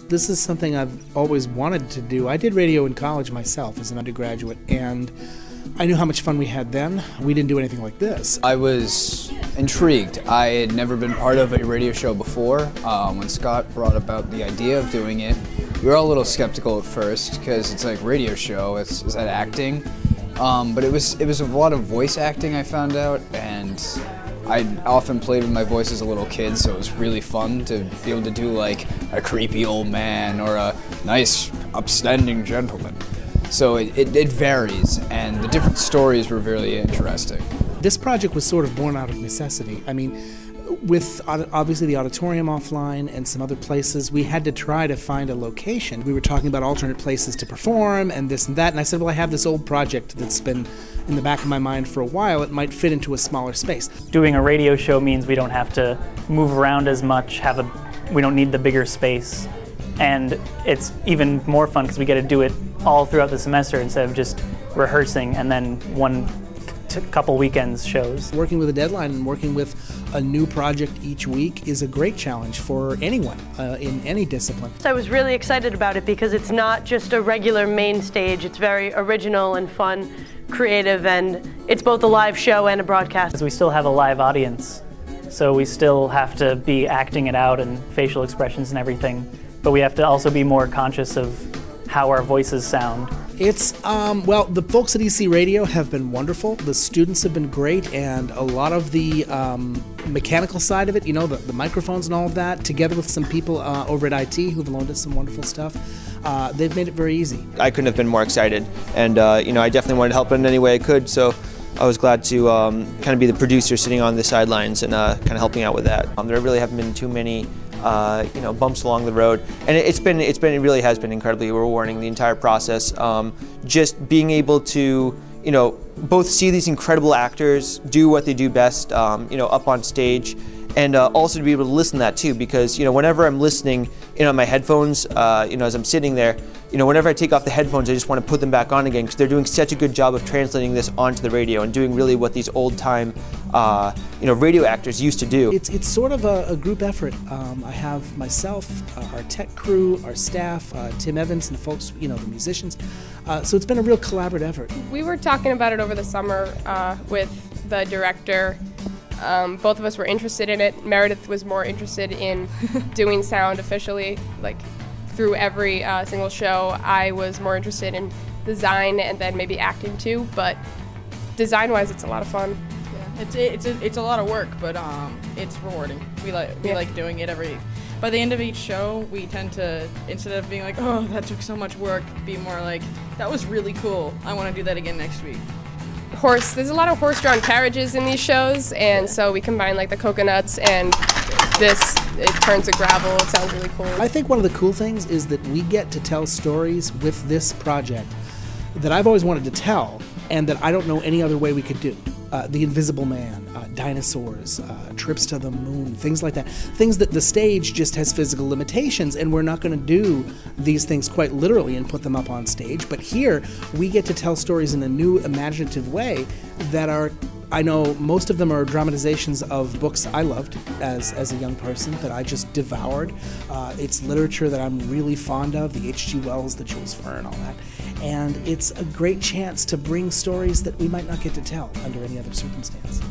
This is something I've always wanted to do. I did radio in college myself as an undergraduate, and I knew how much fun we had then. We didn't do anything like this. I was intrigued. I had never been part of a radio show before. When Scott brought about the idea of doing it, we were all a little skeptical at first because it's like radio show, is that acting? But it was a lot of voice acting, I found out, and I often played with my voice as a little kid, so it was really fun to be able to do like a creepy old man or a nice upstanding gentleman. So it varies, and the different stories were really interesting. This project was sort of born out of necessity. I mean, with obviously the auditorium offline and some other places, we had to try to find a location. We were talking about alternate places to perform and this and that, and I said, well, I have this old project that's been in the back of my mind for a while. It might fit into a smaller space. Doing a radio show means we don't have to move around as much, we don't need the bigger space, and it's even more fun because we get to do it all throughout the semester instead of just rehearsing and then one couple weekends shows. Working with a deadline and working with a new project each week is a great challenge for anyone in any discipline. I was really excited about it because it's not just a regular main stage. It's very original and fun, creative, and it's both a live show and a broadcast. We still have a live audience, so we still have to be acting it out and facial expressions and everything, but we have to also be more conscious of how our voices sound. It's, well, the folks at EC Radio have been wonderful. The students have been great, and a lot of the mechanical side of it, you know, the microphones and all of that, together with some people over at IT who've loaned us some wonderful stuff, they've made it very easy. I couldn't have been more excited, and you know, I definitely wanted to help in any way I could, so I was glad to kind of be the producer sitting on the sidelines and kind of helping out with that. There really haven't been too many you know, bumps along the road, and it really has been incredibly rewarding, the entire process. Just being able to, you know, both see these incredible actors do what they do best, you know, up on stage, and also to be able to listen to that too, because, you know, whenever I'm listening, you know, on my headphones, you know, as I'm sitting there, you know, whenever I take off the headphones, I just want to put them back on again because they're doing such a good job of translating this onto the radio and doing really what these old-time, you know, radio actors used to do. It's sort of a group effort. I have myself, our tech crew, our staff, Tim Evans and the folks, you know, the musicians. So it's been a real collaborative effort. We were talking about it over the summer with the director. Both of us were interested in it. Meredith was more interested in doing sound officially, like through every single show. I was more interested in design and then maybe acting too, but design-wise, it's a lot of fun. Yeah, it's a lot of work, but it's rewarding. We like doing it by the end of each show, we tend to, instead of being like, oh, that took so much work, be more like, that was really cool. I want to do that again next week. There's a lot of horse-drawn carriages in these shows, and so we combine like the coconuts and this, it turns to gravel. It sounds really cool. I think one of the cool things is that we get to tell stories with this project that I've always wanted to tell and that I don't know any other way we could do. The Invisible Man, dinosaurs, trips to the moon, things like that. Things that the stage just has physical limitations, and we're not going to do these things quite literally and put them up on stage. But here, we get to tell stories in a new, imaginative way that are, I know most of them are dramatizations of books I loved as a young person that I just devoured. It's literature that I'm really fond of, the H.G. Wells, the Jules Verne, all that. And it's a great chance to bring stories that we might not get to tell under any other circumstance.